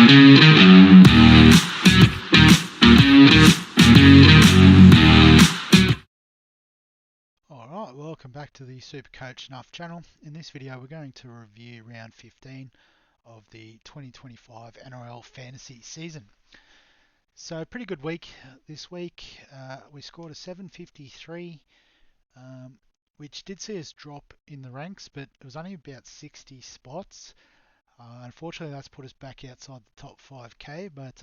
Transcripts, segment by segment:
Alright, welcome back to the Supercoach Nuff channel. In this video we're going to review round 15 of the 2025 NRL Fantasy season. So pretty good week this week. We scored a 753, which did see us drop in the ranks, but it was only about 60 spots. Unfortunately that's put us back outside the top 5k, but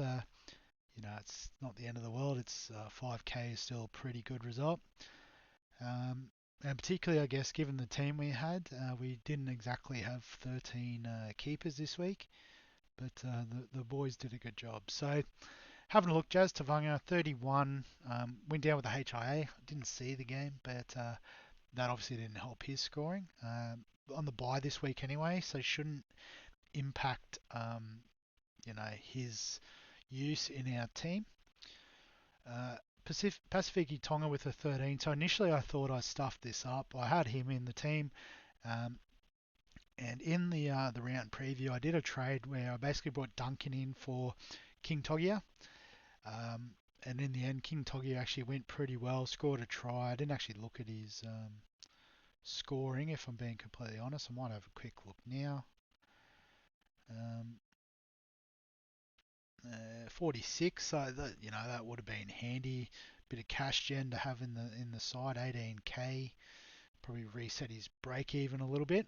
it's not the end of the world. It's 5k is still a pretty good result. And particularly, I guess, given the team we had, we didn't exactly have 13 keepers this week, but the boys did a good job. So, having a look, Jazz Tavanga, 31, went down with the HIA. Didn't see the game, but that obviously didn't help his scoring. On the bye this week anyway, so shouldn't impact, his use in our team. Pasifiki Tonga with a 13. So initially I thought I stuffed this up. I had him in the team, and in the round preview I did a trade where I basically brought Duncan in for King Togia. And in the end, King Togia actually went pretty well, scored a try. I didn't actually look at his scoring, if I'm being completely honest. I might have a quick look now. 46, so that would have been handy. Bit of cash gen to have in the side, 18k. Probably reset his break even a little bit.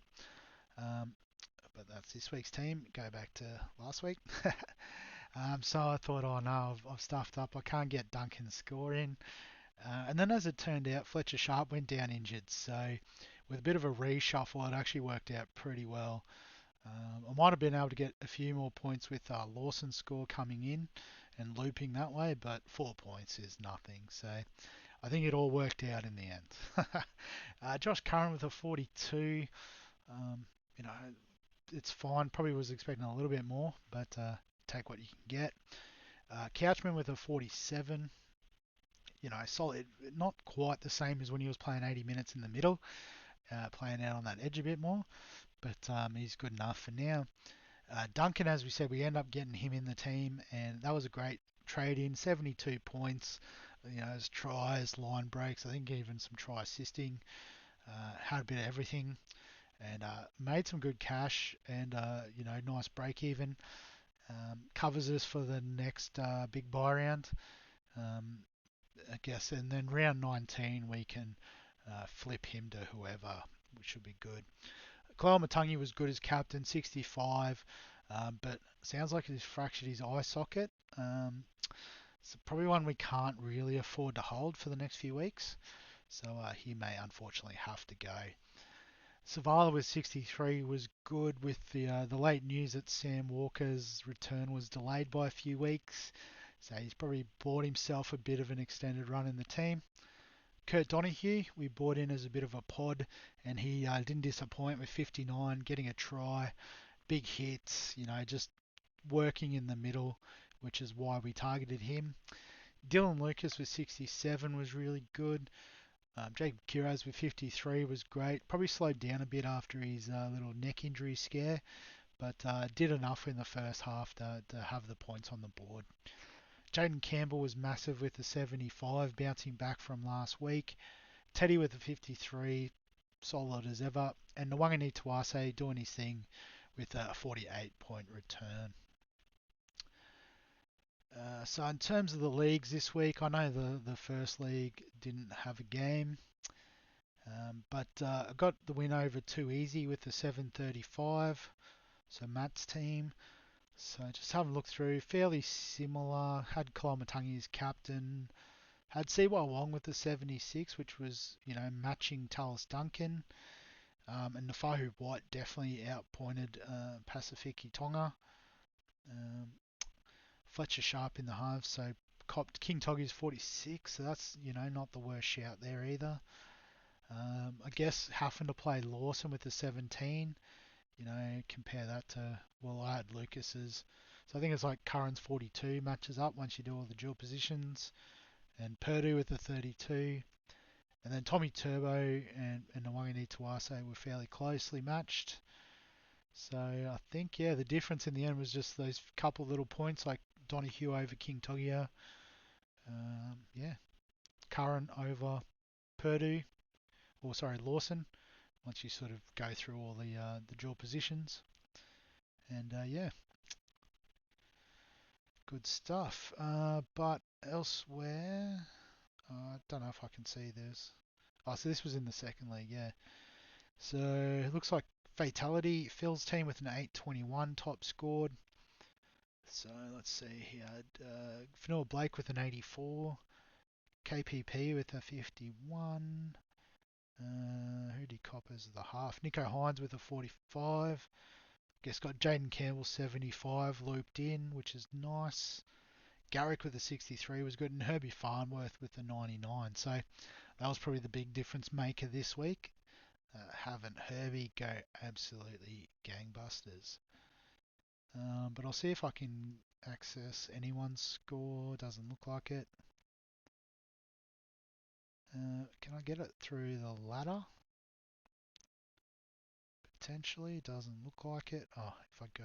But that's this week's team. Go back to last week. So I thought, oh no, I've stuffed up. I can't get Duncan's score in. And then as it turned out, Fletcher Sharp went down injured. So with a bit of a reshuffle, it actually worked out pretty well. I might have been able to get a few more points with Lawson's score coming in and looping that way, but 4 points is nothing. So I think it all worked out in the end. Josh Curran with a 42. You know, it's fine. Probably was expecting a little bit more, but take what you can get. Couchman with a 47. Solid. Not quite the same as when he was playing 80 minutes in the middle, playing out on that edge a bit more. But he's good enough for now. Duncan, as we said, we end up getting him in the team, and that was a great trade in. 72 points, his tries, line breaks, I think even some try assisting. Had a bit of everything, and made some good cash, and nice break even. Covers us for the next big buy round, I guess, and then round 19 we can flip him to whoever, which should be good. Matangi was good as captain, 65, but sounds like he's fractured his eye socket. It's probably one we can't really afford to hold for the next few weeks, so he may unfortunately have to go. Savala with 63 was good with the late news that Sam Walker's return was delayed by a few weeks, so he's probably bought himself a bit of an extended run in the team. Kurt Donahue, we bought in as a bit of a pod, and he didn't disappoint with 59, getting a try, big hits, just working in the middle, which is why we targeted him. Dylan Lucas with 67 was really good. Jacob Kiraz with 53 was great. Probably slowed down a bit after his little neck injury scare, but did enough in the first half to have the points on the board. Jaden Campbell was massive with the 75, bouncing back from last week. Teddy with the 53, solid as ever. And Nwangani Tuase doing his thing with a 48-point return. So in terms of the leagues this week, I know the first league didn't have a game. But I got the win over Too Easy with the 735. So Matt's team. So just having a look through, fairly similar. Had Kolomatangi as captain. Had Siwa Wong with the 76, which was, matching Tallis Duncan. And Nafahu White definitely outpointed Pasifiki Tonga. Fletcher Sharp in the halves, so copped King Togi's 46, so that's, not the worst shout there either. I guess having to play Lawson with the 17, compare that to, I had Lucas's. So I think it's like Curran's 42 matches up once you do all the dual positions. And Purdue with the 32. And then Tommy Turbo and Nwangani Tuase were fairly closely matched. So I think, yeah, the difference in the end was just those couple little points like Donahue over King Togia. Yeah, Curran over Purdue, or sorry, Lawson. Once you sort of go through all the dual positions, and yeah, good stuff. But elsewhere, I don't know if I can see this. Oh, so this was in the second league, yeah. So it looks like Fatality, Phil's team with an 821 top scored. So let's see here. Fanua Blake with an 84. KPP with a 51. Who did he cop as the half? Nico Hines with a 45. Guess got Jaden Campbell 75 looped in, which is nice. Garrick with a 63 was good, and Herbie Farnworth with a 99. So that was probably the big difference maker this week. Having Herbie go absolutely gangbusters. But I'll see if I can access anyone's score. Doesn't look like it. Can I get it through the ladder? Potentially. Doesn't look like it. Oh, if I go...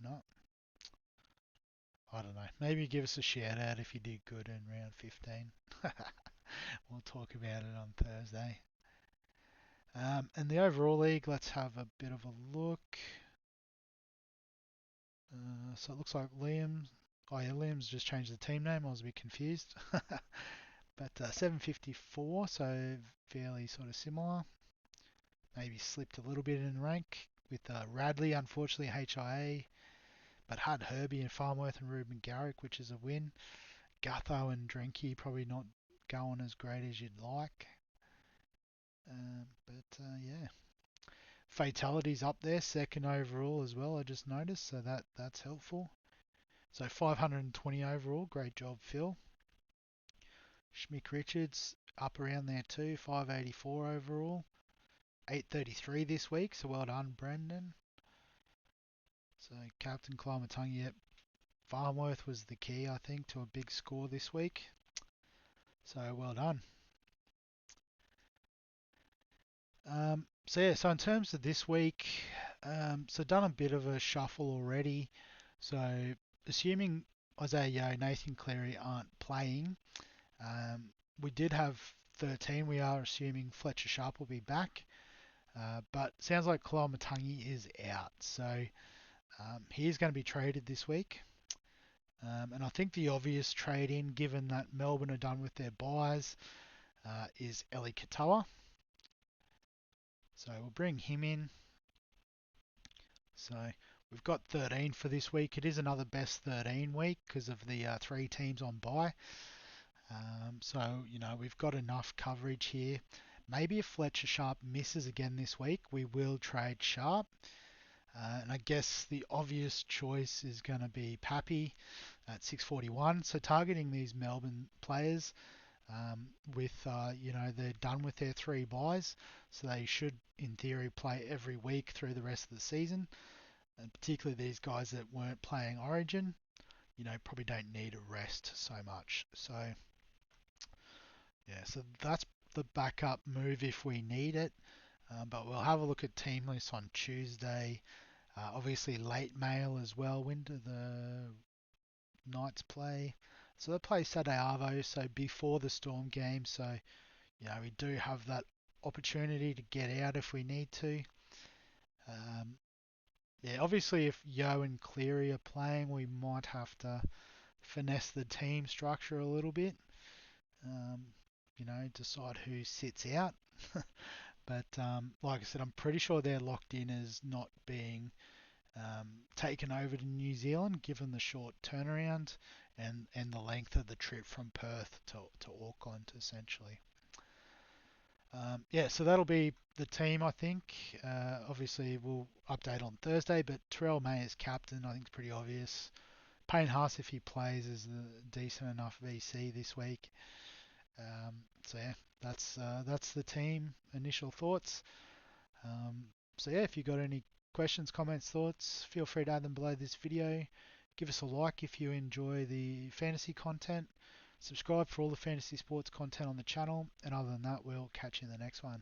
No. I don't know. Maybe give us a shout out if you did good in round 15. We'll talk about it on Thursday. And the overall league, let's have a bit of a look. So it looks like Liam. Oh yeah, Liam's just changed the team name. I was a bit confused. But 754, so fairly sort of similar. Maybe slipped a little bit in rank with Radley, unfortunately HIA, but had Herbie and Farmworth and Ruben Garrick, which is a win. Gutho and Drinky probably not going as great as you'd like. But yeah, Fatality's up there, second overall as well. I just noticed, so that's helpful. So 520 overall, great job, Phil. Schmick Richards up around there too, 584 overall. 833 this week, so well done, Brendan. So Captain Climatungi, yep. Farmworth was the key, I think, to a big score this week. So well done. So yeah, so in terms of this week, so done a bit of a shuffle already. So assuming Isaiah Yeo, Nathan Cleary aren't playing, um, we did have 13. We are assuming Fletcher Sharp will be back, but sounds like Koloamatangi is out. So he is going to be traded this week. And I think the obvious trade in, given that Melbourne are done with their buys, is Eli Katoa. So we'll bring him in. So we've got 13 for this week. It is another best 13 week because of the 3 teams on bye. So, you know, we've got enough coverage here. Maybe if Fletcher Sharp misses again this week, we will trade Sharp. And I guess the obvious choice is going to be Pappy at 641. So targeting these Melbourne players with, you know, they're done with their 3 buys. So they should, in theory, play every week through the rest of the season. And particularly these guys that weren't playing Origin, you know, probably don't need a rest so much. So, yeah, so that's the backup move if we need it. But we'll have a look at team lists on Tuesday. Obviously, late mail as well. When do the Knights play? So they play Saturday Arvo, so before the Storm game. So, you know, we do have that opportunity to get out if we need to. Um, yeah, obviously, if Yo and Cleary are playing, we might have to finesse the team structure a little bit. Um, you know, decide who sits out. But like I said, I'm pretty sure they're locked in as not being taken over to New Zealand, given the short turnaround and the length of the trip from Perth to Auckland, essentially. Yeah, so that'll be the team, I think. Obviously, we'll update on Thursday, but Terrell May as captain, I think is pretty obvious. Payne Haas, if he plays, is a decent enough VC this week. So yeah, that's the team. Initial thoughts. Um, so yeah, if you got any questions, comments, thoughts, feel free to add them below this video. Give us a like if you enjoy the fantasy content. Subscribe for all the fantasy sports content on the channel. And other than that, we'll catch you in the next one.